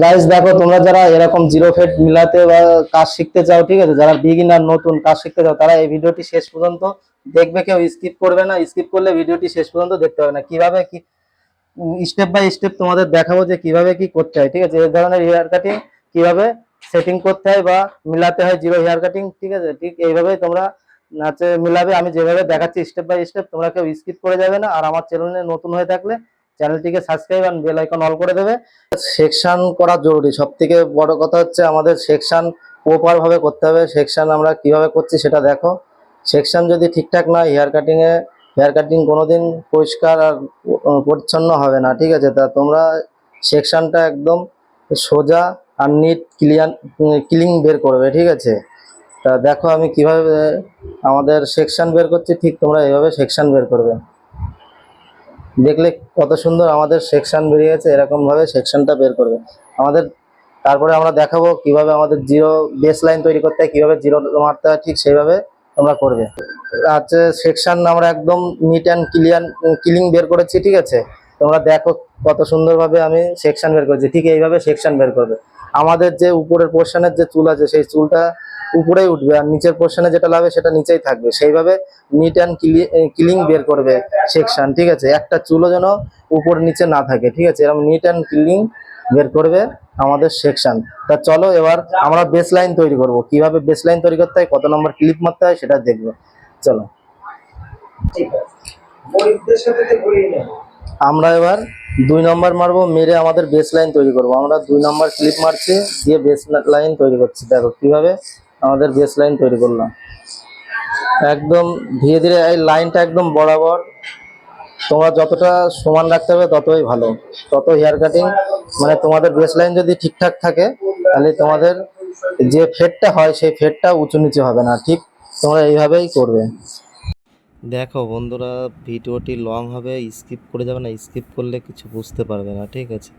Guys দেখো, তোমরা যারা এরকম জিরো ফেড মিলাতে বা কাজ শিখতে চাও, ঠিক আছে, যারা বিগিনার নতুন কাজ শিখতে চাও, তারা এই ভিডিওটি শেষ পর্যন্ত দেখবে, কেউ স্কিপ করবে না। স্কিপ করলে ভিডিওটি শেষ পর্যন্ত দেখতে হবে না। কিভাবে কি স্টেপ বাই স্টেপ তোমাদের দেখাবো যে কিভাবে কি করতে হয়, ঠিক আছে। এই ধরনের হেয়ার কাটিং কিভাবে সেটিং করতে হয় বা মিলাতে হয় জিরো হেয়ার কাটিং, ঠিক আছে। ঠিক এইভাবেই তোমরা নাচে মিলাবে। আমি যেভাবে দেখাচ্ছি স্টেপ বাই স্টেপ, তোমরা কেউ স্কিপ করে যাবে না। আর আমার চ্যানেলে নতুন হয়ে থাকলে চ্যানেলটিকে সাবস্ক্রাইব আর বেল আইকন অল করে দেবে। সেকশন করা জরুরি। সব থেকে বড় কথা হচ্ছে আমাদের সেকশন প্রপার ভাবে করতে হবে। সেকশন আমরা কিভাবে করছি সেটা দেখো। সেকশন যদি ঠিকঠাক না, হেয়ার কাটিং কোনোদিন পরিষ্কার আর পরিচ্ছন্ন হবে না, ঠিক আছে। তা তোমরা সেকশনটা একদম সোজা আর নিট ক্লিন বের করবে, ঠিক আছে। তা দেখো আমি কিভাবে আমাদের সেকশন বের করছি, ঠিক তোমরা এইভাবে সেকশন বের করবে। দেখলে কত সুন্দর আমাদের সেকশন বেরিয়ে গেছে। এরকম ভাবে সেকশনটা বের করবে আমাদের। তারপরে আমরা দেখাবো কিভাবে আমাদের জিরো বেস লাইন তৈরি করতে হয়, কিভাবে জিরো মারতে হয়, ঠিক সেইভাবে তোমরা করবে। আছে সেকশন আমরা একদম নিট অ্যান্ড ক্লিন বের করেছি, ঠিক আছে। তোমরা দেখো কত সুন্দরভাবে আমি সেকশন বের করেছি। ঠিক এইভাবে সেকশন বের করবে। আমাদের যে উপরের পোর্শনের যে চুল আছে, সেই চুলটা উপরেই উঠবে, আর নিচের পোর্শনে যেটা লাগবে সেটা নিচেই থাকবে। সেইভাবে নিট অ্যান্ড ক্লিন বের করবে সেকশন, ঠিক আছে। একটা চুলও যেন উপর নিচে না থাকে, ঠিক আছে। এরকম নিট অ্যান্ড ক্লিন বের করবে আমাদের সেকশন। তা চলো এবার আমরা বেস লাইন তৈরি করব। কিভাবে বেস লাইন তৈরি করতে হয়, কত নম্বর ক্লিপ মারতে হয় সেটা দেখবো। চলো আমরা এবার 2 নম্বর মারবো। মেরে আমাদের বেস লাইন তৈরি করব। আমরা 2 নম্বর ক্লিপ মারছি, দিয়ে বেস লাইন তৈরি করছি। দেখো কিভাবে আমাদের বেস লাইন তৈরি করলাম। একদম ধীরে ধীরে এই লাইনটা একদম বরাবর। তোমরা যতটা সমান রাখতে হবে ততই ভালো, তত হেয়ার কাটিং মানে তোমাদের বেস লাইন যদি ঠিকঠাক থাকে, তাহলে তোমাদের যে ফেডটা হয় সেই ফেডটা উঁচু নিচু হবে না। ঠিক তোমরা এইভাবেই করবে। দেখো বন্ধুরা, ভিডিওটি লং হবে, স্কিপ করে যাবে না। স্কিপ করলে কিছু বুঝতে পারবে না, ঠিক আছে।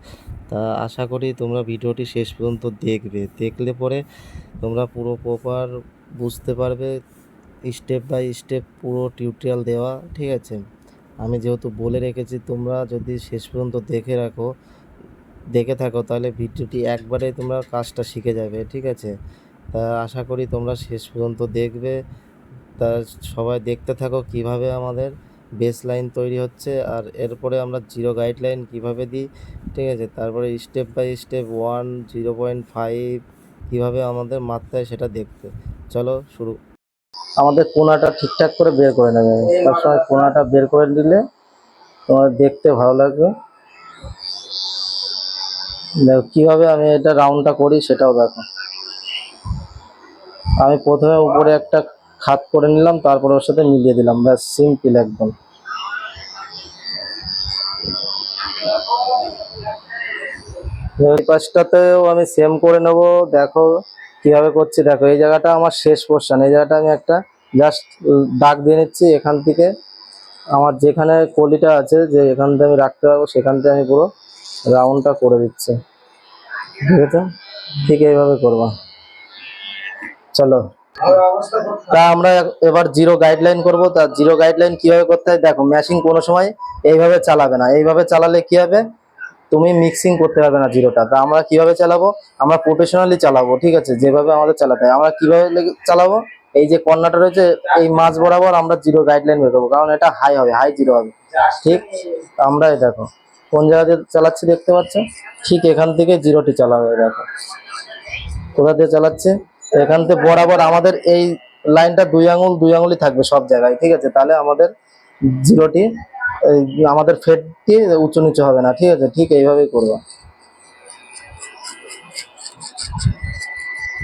তা আশা করি তোমরা ভিডিওটি শেষ পর্যন্ত দেখবে। দেখলে পরে তোমরা পুরো প্রপার বুঝতে পারবে। স্টেপ বাই স্টেপ পুরো টিউটোরিয়াল দেওয়া, ঠিক আছে। আমি যেহেতু বলে রেখেছি, তোমরা যদি শেষ পর্যন্ত দেখে থাকো, তাহলে ভিডিওটি একবারে তোমরা কাজটা শিখে যাবে, ঠিক আছে। তা আশা করি তোমরা শেষ পর্যন্ত দেখবে। তা সবাই দেখতে থাকো কিভাবে আমাদের বেস লাইন তৈরি হচ্ছে, আর এরপরে আমরা জিরো গাইডলাইন কিভাবে দিই, ঠিক আছে। তারপরে স্টেপ বাই স্টেপ 1, 0.5 কিভাবে আমাদের মারতে হয় সেটা দেখতে। চলো শুরু। আমাদের কোনাটা ঠিকঠাক করে বের করে নেবে। সবসময় কোনাটা বের করে নিলে তোমার দেখতে ভালো লাগবে। দেখো কিভাবে আমি এটা রাউন্ডটা করি সেটাও দেখো। আমি প্রথমে উপরে একটা খাত করে নিলাম, তারপরে ওর সাথে মিলিয়ে দিলাম, ব্যাস সিম্পল একদম। এই পাশটাতেও আমি সেম করে নেব। দেখো কিভাবে করছি। দেখো এই জায়গাটা আমার শেষ পোর্শন, এই জায়গাটা আমি একটা জাস্ট দাগ দিয়ে নিচ্ছি। এখান থেকে আমার যেখানে কলিটা আছে, যে এখান থেকে আমি রাখতে পারবো, সেখান থেকে আমি পুরো রাউন্ডটা করে দিচ্ছি, ঠিক আছে। ঠিক এইভাবে করবো। চলো তা আমরা এবার জিরো গাইডলাইন করব। তা জিরো গাইডলাইন কিভাবে করতে হয় দেখো। ম্যাশিং কোনো সময় এইভাবে চালাবে না। এইভাবে চালালে কি হবে, তুমি মিক্সিং করতে পারবে না জিরোটা। তা আমরা কিভাবে চালাবো, আমরা প্রফেশনালি চালাবো, ঠিক আছে। যেভাবে আমাদের চালাতে হয় আমরা কিভাবে চালাবো, এই যে কর্নারটা রয়েছে এই মাঝ বরাবর আমরা জিরো গাইডলাইন বের করবো, কারণ এটা হাই হবে, হাই জিরো হবে, ঠিক। আমরা এই দেখো কোন জায়গা দিয়ে চালাচ্ছি দেখতে পাচ্ছ, ঠিক এখান থেকে জিরোটি চালাবে। দেখো কোথা দিয়ে চালাচ্ছে, এখান থেকে বরাবর আমাদের এই লাইনটা 2 আঙুল 2 আঙুলই থাকবে সব জায়গায়, ঠিক আছে। তাহলে আমাদের জিরোটি আমাদের ফেডটি উঁচু নিচু হবে না, ঠিক আছে। ঠিক এইভাবেই করবো।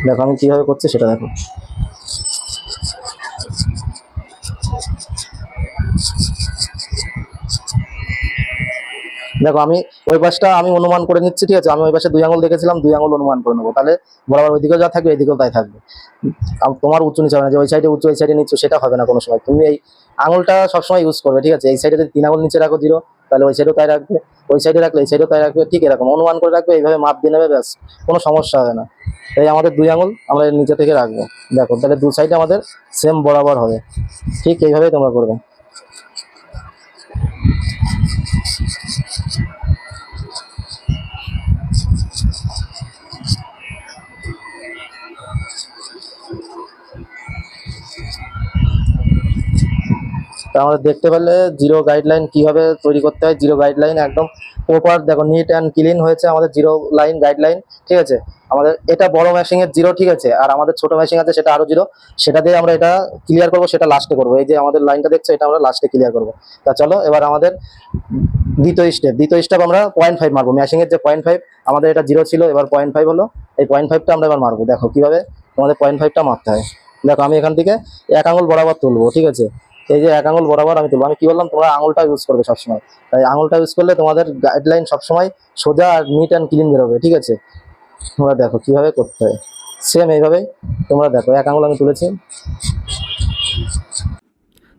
দেখো আমি কিভাবে করছি সেটা দেখো। দেখো আমি ওই পাশটা আমি অনুমান করে নিচ্ছি, ঠিক আছে। আমি ওই পাশে 2 আঙুল দেখেছিলাম, 2 আঙুল অনুমান করে নেবো। তাহলে বরাবর ওইদিকেও যা থাকবে এইদিকেও তাই থাকবে। তোমার উঁচু নিচু হবে না, যে ওই সাইডে উঁচু ওই সাইডে নিচু সেটা হবে না কোনো সময়। তুমি এই আঙুলটা সবসময় ইউজ করবে, ঠিক আছে। এই সাইডে যদি 3 আঙুল নিচে রাখো জিরো, তাহলে ওই সাইডেও তাই রাখবে। ওই সাইডে রাখলে এই সাইডেও তাই রাখবে, ঠিক এরকম অনুমান করে রাখবে। এইভাবে মাপ দিয়ে নেবে, ব্যাস কোনো সমস্যা হবে না। এই আমাদের 2 আঙুল আমরা এর নিচে থেকে রাখবো। দেখো তাহলে 2 সাইডে আমাদের সেম বরাবর হবে। ঠিক এইভাবেই তোমরা করবে। তা আমাদের দেখতে পেলে জিরো গাইডলাইন কিভাবে তৈরি করতে হয়। জিরো গাইডলাইন একদম প্রপার দেখো, নিট অ্যান্ড ক্লিন হয়েছে আমাদের জিরো লাইন গাইডলাইন, ঠিক আছে। আমাদের এটা বড় ম্যাশিং এর জিরো, ঠিক আছে, আর আমাদের ছোট ম্যাশিং আছে সেটা আরো জিরো, সেটা দিয়ে আমরা এটা ক্লিয়ার করবো, সেটা লাস্টে করবো। এই যে আমাদের লাইনটা দেখছো, এটা আমরা লাস্টে ক্লিয়ার করবো। তা চলো এবার আমাদের দ্বিতীয় স্টেপ আমরা 0.5 মারবো। ম্যাশিং এর যে 0.5, আমাদের এটা জিরো ছিল, এবার 0.5 হলো। এই 0.5টা আমরা এবার মারবো। দেখো কিভাবে তোমাদের 0.5টা মারতে হয়। দেখো আমি এখান থেকে 1 আঙুল বরাবর তুলবো, ঠিক আছে। এই যে 1 আঙুল বরাবর আমি তুলবো। আমি কি বললাম, তোমরা আঙুলটা ইউজ করবে সবসময়। তাই আঙুলটা ইউজ করলে তোমাদের গাইডলাইন সবসময় সোজা আর নিট অ্যান্ড ক্লিন বেরোবে, ঠিক আছে। তোমরা দেখো কিভাবে করতে হয়, সেম এইভাবেই তোমরা দেখো। 1 আঙুল আমি তুলেছি।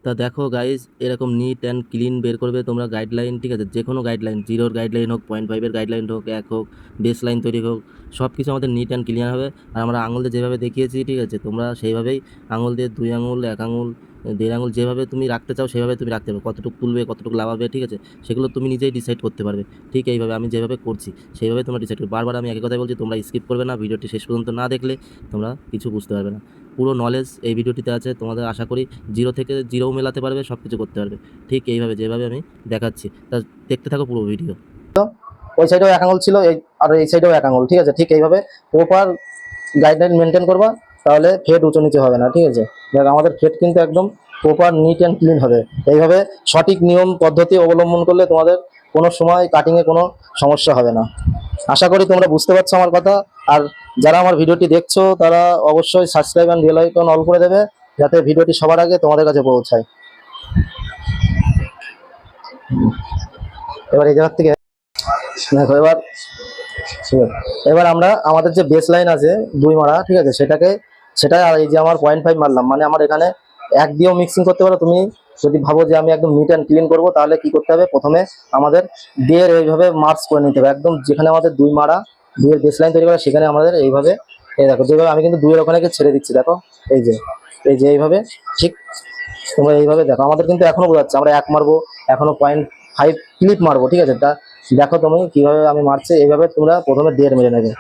তা দেখো গাইজ, এরকম নিট অ্যান্ড ক্লিন বের করবে তোমরা গাইডলাইন, ঠিক আছে। যে কোনো গাইডলাইন, জিরোর গাইডলাইন হোক, 0.5-এর গাইডলাইন হোক, 1 হোক, বেস লাইন তৈরি হোক, সব কিছু আমাদের নিট অ্যান্ড ক্লিয়ার হবে। আর আমরা আঙুল দিয়ে যেভাবে দেখিয়েছি, ঠিক আছে, তোমরা সেইভাবেই আঙুল দিয়ে 2 আঙুল, 1 আঙুল, 1.5 আঙুল যেভাবে তুমি রাখতে চাও সেভাবে তুমি রাখতে পারবে। কতটুকু তুলবে, কতটুকু লাভাবে, ঠিক আছে, সেগুলো তুমি নিজেই ডিসাইড করতে পারবে। ঠিক এইভাবে আমি যেভাবে করছি সেইভাবে তোমরা ডিসাইড করবে। বারবার আমি একই কথাই বলছি, তোমরা স্কিপ করবে না। ভিডিওটি শেষ পর্যন্ত না দেখলে তোমরা কিছু বুঝতে পারবে না। পুরো নলেজ এই ভিডিওটিতে আছে। তোমাদের আশা করি জিরো থেকে জিরোও মেলাতে পারবে, সব কিছু করতে পারবে ঠিক এইভাবে যেভাবে আমি দেখাচ্ছি। তা দেখতে থাকো পুরো ভিডিও। ওই সাইডেও 1 আঙুল ছিল, আর এই সাইডেও 1 আঙুল, ঠিক আছে। ঠিক এইভাবে প্রপার গাইডলাইন মেনটেন করবা, তাহলে ফেড উঁচু নিচে হবে না, ঠিক আছে। দেখ আমাদের ফেড কিন্তু একদম প্রপার নিট অ্যান্ড ক্লিন হবে। এইভাবে সঠিক নিয়ম পদ্ধতি অবলম্বন করলে তোমাদের কোনো সময় কাটিংয়ে কোনো সমস্যা হবে না। আশা করি তোমরা বুঝতে পারছো আমার কথা। আর যারা আমার ভিডিওটি দেখছো তারা অবশ্যই subscribe and bell icon all করে দেবে, যাতে ভিডিওটি সবার আগে তোমাদের কাছে পৌঁছায়। এবার এই জায়গার থেকে দেখো, এবার আমরা আমাদের যে বেস লাইন আছে 2 মারা, ঠিক আছে, সেটা আর এই যে আমার 0.5 মারলাম, মানে আমার এখানে 1 দিয়েও মিক্সিং করতে পারো। তুমি যদি ভাবো যে আমি একদম নিট অ্যান্ড ক্লিন করবো, তাহলে কি করতে হবে, প্রথমে আমাদের দিয়ে এইভাবে মার্কস করে নিতে হবে। একদম যেখানে আমাদের 2 মারা, 2 এর বেস লাইন তৈরি করা, সেখানে আমাদের এইভাবে, এই দেখো যেভাবে আমি কিন্তু 2 এর ওখানে ছেড়ে দিচ্ছি, দেখো এই যে এইভাবে, ঠিক তোমরা এইভাবে দেখো। আমাদের কিন্তু এখনো বোঝাচ্ছে আমরা 1 মারবো, এখনো 0.5 ক্লিপ মারবো, ঠিক আছে। তা দেখো তুমি কিভাবে আমি মারছি। এইভাবে তোমরা প্রথমে 1.5 মেরে নেবে।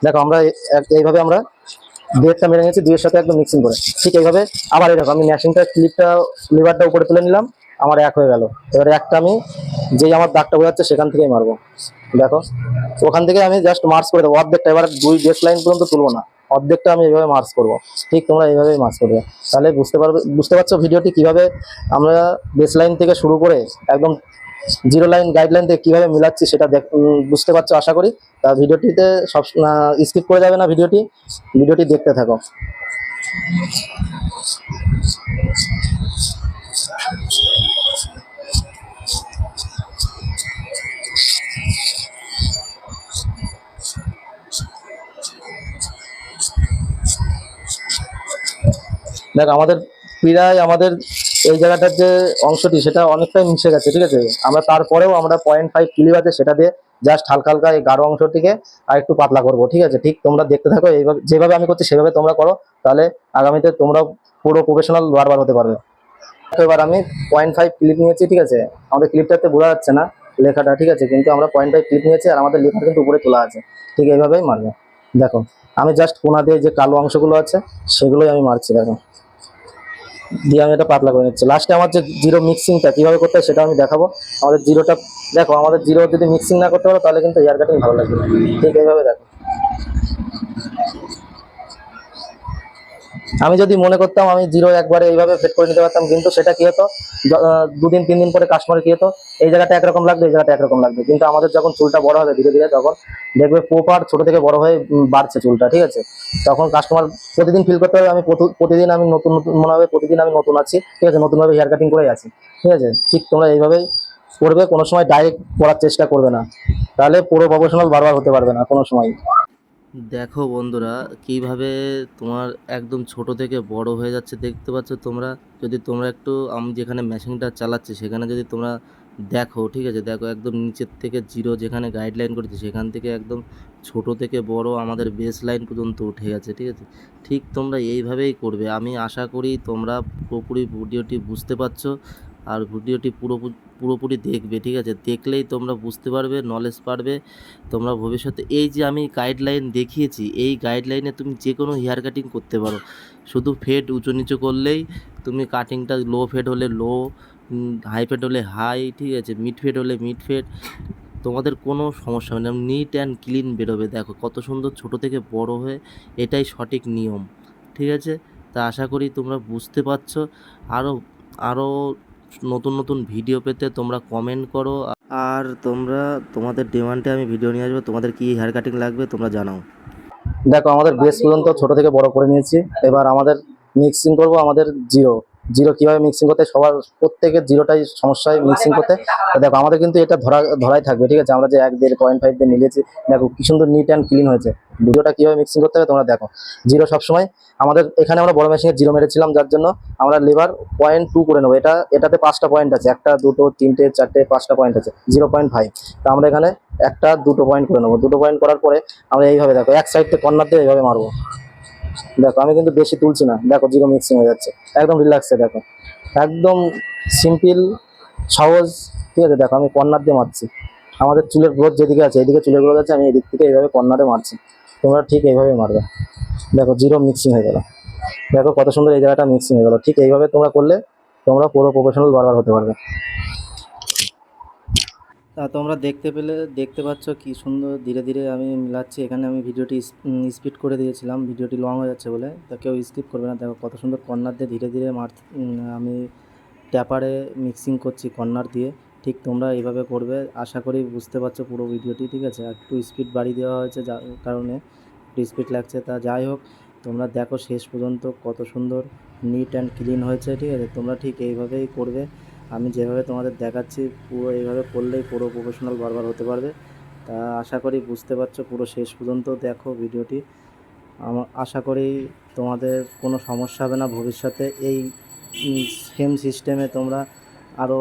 দেখো আমরা এইভাবে আমরা 1.5টা মেরে নিয়েছি, 2 এর সাথে একদম মিক্সিং করে। ঠিক এইভাবে আবার এই দেখো আমি ম্যাশিংটা ক্লিপটা লিভারটা উপরে তুলে নিলাম, আমার 1 হয়ে গেল। এবারে একটা আমি যেই আমার দাগটা বোঝাচ্ছে সেখান থেকেই মারবো। দেখো ওখান থেকে আমি জাস্ট মার্চ করে দেবো অর্ধেকটা। এবার 2 বেস লাইন পর্যন্ত তুলবো না, অর্ধেকটা আমি এইভাবে মার্চ করবো। ঠিক তোমরা এইভাবেই মার্চ করবে, তাহলে বুঝতে পারছো ভিডিওটি কিভাবে আমরা বেস লাইন থেকে শুরু করে একদম জিরো লাইন গাইডলাইন থেকে কিভাবে মিলাচ্ছি, সেটা বুঝতে পারছো আশা করি। তা ভিডিওটিতে সব স্কিপ করে যাবে না, ভিডিওটি দেখতে থাকো। দেখ আমাদের প্রায় আমাদের এই জায়গাটার যে অংশটি সেটা অনেকটাই মিশে গেছে, ঠিক আছে। আমরা তারপরেও আমরা 0.5 ক্লিপ আছে সেটা দিয়ে জাস্ট হালকা হালকা এই গাঢ় অংশটিকে আর একটু পাতলা করবো, ঠিক আছে। ঠিক তোমরা দেখতে থাকো, এইভাবে যেভাবে আমি করছি সেভাবে তোমরা করো, তাহলে আগামীতে তোমরা পুরো প্রফেশনাল বারবার হতে পারবে। তো এবার আমি 0.5 ক্লিপ নিয়েছি, ঠিক আছে। আমাদের ক্লিপটাতে বোঝা যাচ্ছে না লেখাটা, ঠিক আছে, কিন্তু আমরা 0.5 ক্লিপ নিয়েছি আর আমাদের লেখা কিন্তু উপরে তোলা আছে। ঠিক এইভাবেই মারবে। দেখো আমি জাস্ট কোনা দিয়ে যে কালো অংশগুলো আছে সেগুলোই আমি মারছি, দেখো দিয়ে আমি এটা পাতলা করে নিচ্ছি। লাস্টে আমার যে জিরো মিক্সিংটা কিভাবে করতে হয় সেটা আমি দেখাবো। আমাদের জিরোটা দেখো, আমাদের জিরো যদি মিক্সিং না করতে পারো তাহলে কিন্তু হেয়ার কাটিং ভালো লাগবে না। ঠিক এইভাবে দেখো। আমি যদি মনে করতাম আমি জিরো একবারে এইভাবে ফেট করে নিতে পারতাম, কিন্তু সেটা কি হতো, 2 দিন 3 দিন পরে কাস্টমার কি হতো, এই জায়গাটা একরকম লাগবে, এই জায়গাটা একরকম লাগবে। কিন্তু আমাদের যখন চুলটা বড় হবে ধীরে ধীরে, তখন দেখবে প্রপার ছোট থেকে বড় হয়ে বাড়ছে চুলটা, ঠিক আছে। তখন কাস্টমার প্রতিদিন ফিল করতে হবে আমি প্রতিদিন আমি নতুন নতুন মনে হবে, প্রতিদিন আমি নতুন আছি, ঠিক আছে, নতুনভাবে হেয়ার কাটিং করেই আছি, ঠিক আছে। ঠিক তোমরা এইভাবেই করবে, কোনো সময় ডাইরেক্ট করার চেষ্টা করবে না, তাহলে পুরো প্রফেশনাল বারবার হতে পারবে না কোনো সময়। দেখো বন্ধুরা, কিভাবে তোমার একদম ছোট থেকে বড় হয়ে যাচ্ছে দেখতে পাচ্ছ তোমরা। যদি তোমরা একটু আমি যেখানে মেশিনটা চালাচ্ছি সেখানে যদি তোমরা দেখো, ঠিক আছে, দেখো একদম নিচের থেকে জিরো যেখানে গাইডলাইন করেছি সেখান থেকে একদম ছোট থেকে বড় আমাদের বেস লাইন পর্যন্ত উঠে গেছে, ঠিক আছে। ঠিক তোমরা এইভাবেই করবে। আমি আশা করি তোমরা পুরোপুরি ভিডিওটি বুঝতে পারছো। আর ভিডিওটি পুরোপুরি দেখবে, ঠিক আছে? দেখলেই তোমরা বুঝতে পারবে, নলেজ পারবে। তোমরা ভবিষ্যতে এই যে আমি গাইডলাইন দেখিয়েছি, এই গাইডলাইনে তুমি যে কোনো হেয়ার কাটিং করতে পারো। শুধু ফেড উঁচু নিচু করলেই তুমি কাটিংটা লো ফেড হলে লো, হাই ফেড হলে হাই, ঠিক আছে? মিড ফেড হলে মিড ফেড, তোমাদের কোনো সমস্যা হবে না। নিট অ্যান্ড ক্লিন বেরোবে। দেখো কত সুন্দর ছোট থেকে বড় হয়ে, এটাই সঠিক নিয়ম, ঠিক আছে? তা আশা করি তোমরা বুঝতে পারছো। আরও আরও নতুন নতুন ভিডিও পেতে তোমরা কমেন্ট করো, আর তোমরা তোমাদের ডিমান্ডে আমি ভিডিও নিয়ে আসবো। তোমাদের কি হেয়ার কাটিং লাগবে তোমরা জানাও। দেখো আমাদের বেস পর্যন্ত ছোট থেকে বড় করে নিয়েছি। এবার আমাদের মিক্সিং করব আমাদের জিরো। জিরো কিভাবে মিক্সিং করতে, সবার প্রত্যেকের জিরোটাই সমস্যা হয় মিক্সিং করতে। তো দেখো আমাদের কিন্তু এটা ধরাই থাকবে, ঠিক আছে? আমরা যে 1.5 দিয়ে নিয়েছি, দেখো কি সুন্দর নিট অ্যান্ড ক্লিন হয়েছে। ভিডিওটা কিভাবে মিক্সিং করতে হবে তোমরা দেখো। জিরো সবসময় আমাদের এখানে আমরা বড় মেশিনে জিরো মেরেছিলাম, যার জন্য আমরা লেবার 0.2 করে নেবো। এটাতে 5টা পয়েন্ট আছে, 1 2 3 4 5টা পয়েন্ট আছে, 0.5। তো আমরা এখানে 1 2 পয়েন্ট করে নেবো। 2 পয়েন্ট করার পরে আমরা এইভাবে দেখো এক সাইড থেকে কর্নার দিয়ে এইভাবে মারবো। দেখো আমি কিন্তু বেশি তুলছি না, দেখো জিরো মিক্সিং হয়ে যাচ্ছে একদম রিল্যাক্সে। দেখো একদম সিম্পল সহজ, ঠিক আছে? দেখো আমি কর্নার দিয়ে মারছি, আমাদের চুলের গ্রোথ যেদিকে আছে এদিকে চুলের গ্রোথ আছে, আমি এদিক থেকে এইভাবে কর্নারে মারছি। তোমরা ঠিক এইভাবে মারবে। দেখো জিরো মিক্সিং হয়ে গেল, দেখো কত সুন্দর এই জায়গাটা মিক্সিং হয়ে গেল। ঠিক এইভাবে তোমরা করলে তোমরা পুরো প্রফেশনাল বারবার হতে পারবে। তা তোমরা দেখতে পাচ্ছ কি সুন্দর ধীরে ধীরে আমি মিলাচ্ছি। এখানে আমি ভিডিওটি স্পিড করে দিয়েছিলাম, ভিডিওটি লং হয়ে যাচ্ছে বলে, তা কেউ স্কিপ করবে না। দেখো কত সুন্দর কর্নার দিয়ে ধীরে ধীরে আমি ট্যাপারে মিক্সিং করছি কর্নার দিয়ে। ঠিক তোমরা এইভাবে করবে। আশা করি বুঝতে পারছো পুরো ভিডিওটি, ঠিক আছে? একটু স্পিড বাড়িয়ে দেওয়া হয়েছে যার কারণে একটু স্পিড লাগছে। তা যাই হোক, তোমরা দেখো শেষ পর্যন্ত কত সুন্দর নিট অ্যান্ড ক্লিন হয়েছে, ঠিক আছে? তোমরা ঠিক এইভাবেই করবে। আমি যেভাবে তোমাদের দেখাচ্ছি পুরো এইভাবে করলেই পুরো প্রফেশনাল বারবার হতে পারবে। তা আশা করি বুঝতে পারছো, পুরো শেষ পর্যন্ত দেখো ভিডিওটি। আশা করি তোমাদের কোনো সমস্যা হবে না ভবিষ্যতে। এই সেম সিস্টেমে তোমরা আরও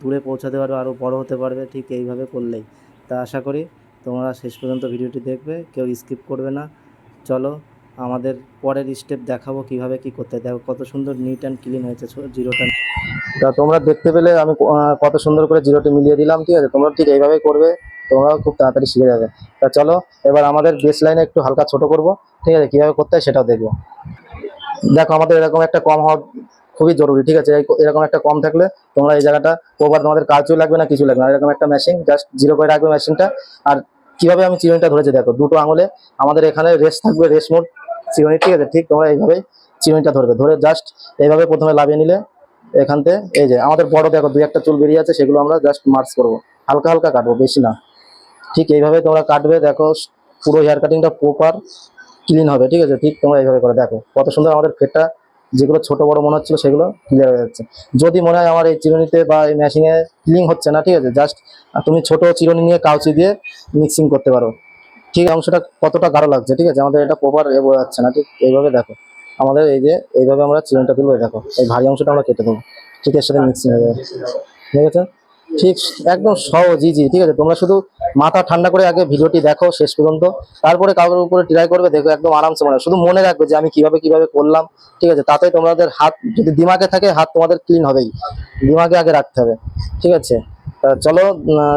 দূরে পৌঁছাতে পারবে, আরও বড় হতে পারবে ঠিক এইভাবে করলেই। তা আশা করি তোমরা শেষ পর্যন্ত ভিডিওটি দেখবে, কেউ স্কিপ করবে না। চলো আমাদের পরের স্টেপ দেখাবো কিভাবে কি করতে হয়। দেখো কত সুন্দর নিট অ্যান্ড ক্লিন হয়েছে জিরোটা। তা তোমরা দেখতে পেলে আমি কত সুন্দর করে জিরোটি মিলিয়ে দিলাম, ঠিক আছে? তোমরা ঠিক এইভাবেই করবে, তোমরাও খুব তাড়াতাড়ি শিখে যাবে। তা চলো এবার আমাদের বেস লাইনে একটু হালকা ছোট করব, ঠিক আছে? কিভাবে করতে হয় সেটাও দেখবো। দেখো আমাদের এরকম একটা কম হওয়া খুবই জরুরি, ঠিক আছে? এরকম একটা কম থাকলে তোমরা এই জায়গাটা ওভার তোমাদের কাজও লাগবে না, কিছু লাগবে না। এরকম একটা মেশিন জাস্ট জিরো করে রাখবে মেশিনটা। আর কিভাবে আমি চিরুনিটা ধরেছি দেখো, দুটো আঙুলে আমাদের এখানে রেস্ট থাকবে, রেস্ট মোড চিরুনি, ঠিক আছে? ঠিক তোমরা এইভাবেই চিরুনিটা ধরবে, ধরে জাস্ট এইভাবে প্রথমে লাভিয়ে নিলে এখান থেকে এই যে আমাদের বড় দেখো 2 একটা চুল বেরিয়ে আছে, সেগুলো আমরা জাস্ট মার্চ করবো, হালকা হালকা কাটবো, বেশি না। ঠিক এইভাবে তোমরা কাটবে, দেখো পুরো হেয়ার কাটিংটা প্রপার ক্লিন হবে, ঠিক আছে? ঠিক তোমরা এইভাবে করে দেখো কত সুন্দর আমাদের ফেটটা, যেগুলো ছোট বড় মনে হচ্ছিল সেগুলো ক্লিয়ার হয়ে যাচ্ছে। যদি মনে হয় আমার এই চিরুনিতে বা এই মেশিনে ক্লিন হচ্ছে না, ঠিক আছে? জাস্ট তুমি ছোট চিরুনি নিয়ে কাউচি দিয়ে মিক্সিং করতে পারো। ঠিক অংশটা কতটা গাঢ় লাগছে, ঠিক আছে? আমাদের এটা প্রপার বোঝা যাচ্ছে না। ঠিক এইভাবে দেখো আমাদের এই যে এইভাবে আমরা চিরুনিটা তুলবো, দেখো এই ভারী অংশটা আমরা কেটে দেবো, ঠিক এর সাথে মিক্সিং হয়ে যাবে, ঠিক আছে? ঠিক একদম সহজ ইজি, ঠিক আছে? তোমরা শুধু মাথা ঠান্ডা করে আগে ভিডিওটি দেখো শেষ পর্যন্ত, তারপরে কাগজের উপরে ট্রাই করবে, দেখো একদম আরামসে মনে হয়। শুধু মনে রাখবে যে আমি কিভাবে কিভাবে করলাম, ঠিক আছে? তাতে তোমাদের হাত যদি দিমাগে থাকে, হাত তোমাদের ক্লিন হবেই। দিমাগে আগে রাখতে হবে, ঠিক আছে? তা চলো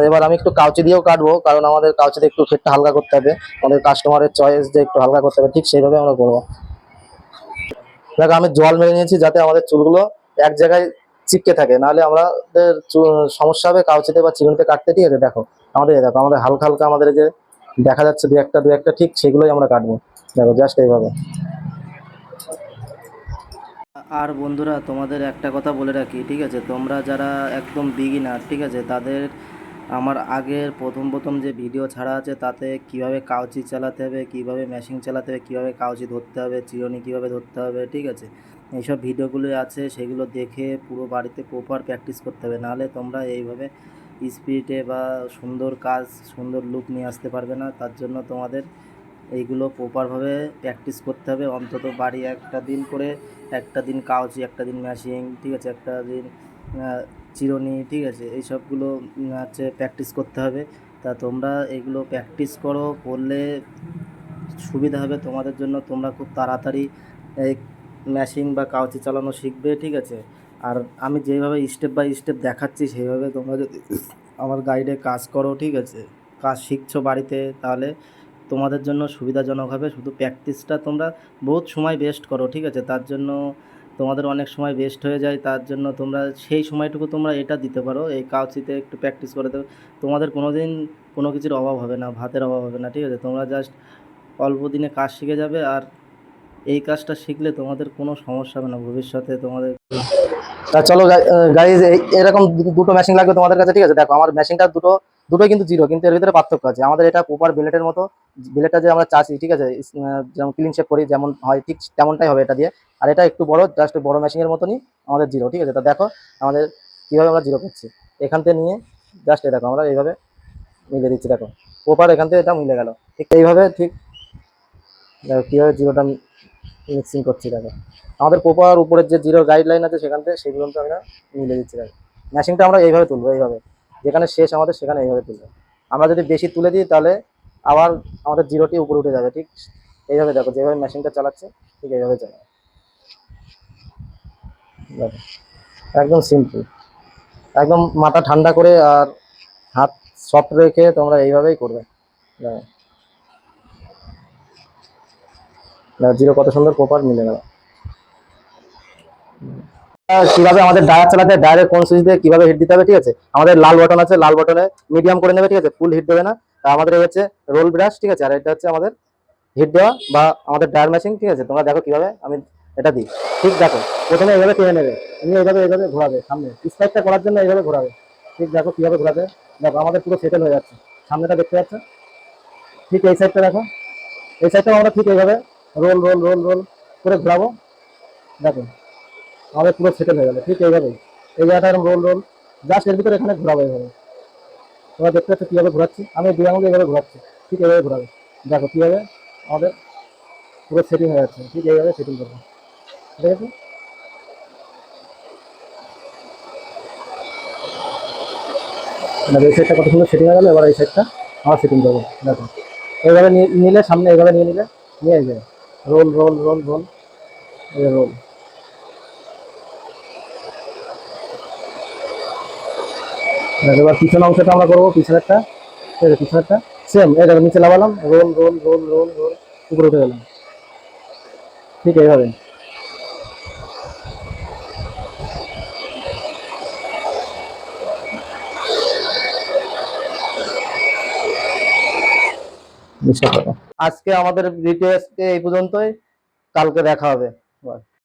এবার আমি একটু কাউচি দিয়েও কাটবো, কারণ আমাদের কাউচিতে একটু ফেটটা হালকা করতে হবে, আমাদের কাস্টমারের চয়েস যে একটু হালকা করতে হবে, ঠিক সেইভাবে আমরা করবো। দেখো আমি জল মেরে নিয়েছি যাতে আমাদের চুলগুলো এক জায়গায় চিপকে থাকে, নাহলে আমাদের সমস্যা হবে কাউচিতে বা চিরুনিতে কাটতে, ঠিক আছে? দেখো আমাদের হালকা হালকা আমাদের এই যে দেখা যাচ্ছে দু একটা ঠিক সেগুলোই আমরা কাটবো। দেখো জাস্ট এইভাবে। আর বন্ধুরা তোমাদের একটা কথা বলে রাখি, ঠিক আছে? তোমরা যারা একদম বিগিনার, ঠিক আছে, তাদের আমার আগের প্রথম যে ভিডিও ছাড়া আছে তাতে কিভাবে কাউচি চালাতে হবে, কিভাবে মেশিন চালাতে হবে, কিভাবে কাউচি ধরতে হবে, চিরুনি কিভাবে ধরতে হবে, ঠিক আছে? এইসব ভিডিওগুলো আছে, সেগুলো দেখে পুরো বাড়িতে প্রপার প্র্যাকটিস করতে হবে, নাহলে তোমরা এইভাবে স্পিডে বা সুন্দর কাজ, সুন্দর লুক নিয়ে আসতে পারবে না। তার জন্য তোমাদের এইগুলো প্রপারভাবে প্র্যাকটিস করতে হবে। অন্তত বাড়ি একটা দিন করে, একটা দিন কাউচি, একটা দিন ম্যাশিং, ঠিক আছে, একটা দিন চিরুনি, ঠিক আছে? এই সবগুলো হচ্ছে প্র্যাকটিস করতে হবে। তা তোমরা এগুলো প্র্যাকটিস করলে সুবিধা হবে তোমাদের জন্য। তোমরা খুব তাড়াতাড়ি এই ম্যাশিং বা কাউচি চালানো শিখবে, ঠিক আছে? আর আমি যেভাবে স্টেপ বাই স্টেপ দেখাচ্ছি সেইভাবে তোমরা যদি আমার গাইডে কাজ করো, ঠিক আছে, কাজ শিখছো বাড়িতে, তাহলে তোমাদের জন্য সুবিধাজনক হবে। শুধু প্র্যাকটিসটা তোমরা বহুত সময় ওয়েস্ট করো, ঠিক আছে, তার জন্য তোমাদের অনেক সময় ওয়েস্ট হয়ে যায়। তার জন্য তোমরা সেই সময়টুকু তোমরা এটা দিতে পারো, এই কাউচিতে একটু প্র্যাকটিস করে দেবে। তোমাদের কোনো দিন কোনো কিছুর অভাব হবে না, ভাতের অভাব হবে না, ঠিক আছে। তোমরা জাস্ট অল্প দিনে কাজ শিখে যাবে। আর এই কাজটা শিখলে তোমাদের কোনো সমস্যা হবে না ভবিষ্যতে তোমাদের। তা চলো গাইজ, এরকম দুটো মেশিন লাগবে তোমাদের কাছে, ঠিক আছে। দেখো আমার মেশিনটা দুটোই কিন্তু জিরো, কিন্তু এর ভিতরে পার্থক্য আছে। আমাদের এটা প্রপার বিলেটের মতো, বিলেটটা যে আমরা চাষি, ঠিক আছে, যেমন ক্লিন শেপ করি যেমন হয় ঠিক তেমনটাই হবে এটা দিয়ে। আর এটা একটু বড়, জাস্ট বড় মেশিনের মতনই আমাদের জিরো, ঠিক আছে। তা দেখো আমাদের কীভাবে আমরা জিরো করছি। এখান থেকে নিয়ে জাস্ট দেখো আমরা এইভাবে মিলে দিচ্ছি, দেখো প্রপার এখান থেকে এটা মিলে গেল, ঠিক এইভাবে। ঠিক দেখো কীভাবে জিরোটা মিক্সিং করছি, দেখো আমাদের প্রপার উপরের যে জিরো গাইডলাইন আছে সেখান থেকে সেই পর্যন্ত আমরা মিলে দিচ্ছি। দেখো ম্যাশিংটা আমরা এইভাবে তুলবো, এইভাবে যেখানে শেষ আমাদের সেখানে এইভাবে তুলবো। আমরা যদি বেশি তুলে দিই তাহলে আবার আমাদের জিরোটি উপরে উঠে যাবে, ঠিক এইভাবে। দেখো যেভাবে মেশিনটা চালাচ্ছে ঠিক এইভাবে চালাবে, দেখো একদম সিম্পল, একদম মাথা ঠান্ডা করে আর হাত সফট রেখে তোমরা এইভাবেই করবে। দেখো জিরো কত সুন্দর প্রপার মিলে গেল। কিভাবে আমাদের ডায়ার চালাতে, ডায়ারের কোন সুইচ দিয়ে কিভাবে হিট দিতে হবে, ঠিক আছে। আমাদের লাল বাটন আছে, লাল বাটনে মিডিয়াম করে নেবে, ঠিক আছে, ফুল হিট দেবে না। আর আমাদের এই হচ্ছে রোল ব্রাশ, ঠিক আছে, আর এটা হচ্ছে আমাদের হিট দেওয়া বা আমাদের ডায়ার মেশিন, ঠিক আছে। তোমরা দেখো কিভাবে আমি এটা দিই, ঠিক দেখো প্রথমে এইভাবে টেনে নেবে, নিয়ে এইভাবে এইভাবে ঘোরাবে, সামনে স্ট্রাইকটা করার জন্য এইভাবে ঘোরাবে, ঠিক দেখো কিভাবে ঘোরাবে। দেখো আমাদের পুরো সেটেল হয়ে যাচ্ছে, সামনেটা দেখতে পাচ্ছ, ঠিক এই সাইডটা দেখো, এই সাইডটা আমরা ঠিক এইভাবে রোল রোল রোল রোল করে ঘোরাবো। দেখো আমাদের পুরো সেটেল হয়ে গেল, ঠিক এইভাবেই এই জায়গাটা এরকম রোল রোল জাস্ট এর ভিতরে এখানে ঘোরাবো এইভাবে। তোমরা দেখতে পাচ্ছ কীভাবে ঘোরাচ্ছি, আমি দুই আঙুলে এইভাবে ঘোরাচ্ছি, ঠিক এইভাবে ঘোরাবে। দেখো কীভাবে আমাদের পুরো সেটিং হয়ে যাচ্ছে, ঠিক এইভাবে সেটিং করবো, ঠিক আছে। এই সাইডটা কত সুন্দর সেটিং হয়ে গেলো, এবার এই সাইডটা আবার সেটিং করবো। দেখো এইভাবে নিলে সামনে, এইভাবে নিয়ে নিলে, নিয়ে এই যে রোল রোল রোল রোল, এই রোল। দেখো এবার পিছনের অংশটা আমরা করবো, পিছনেরটা, ঠিক আছে, পিছনেরটা সেম। এই দেখো নিচে লাগালাম, roll roll roll roll roll, উপরে উঠে গেলাম, ঠিক এইভাবে। আজকে আমাদের ভিডিও এই পর্যন্তই, কালকে দেখা হবে।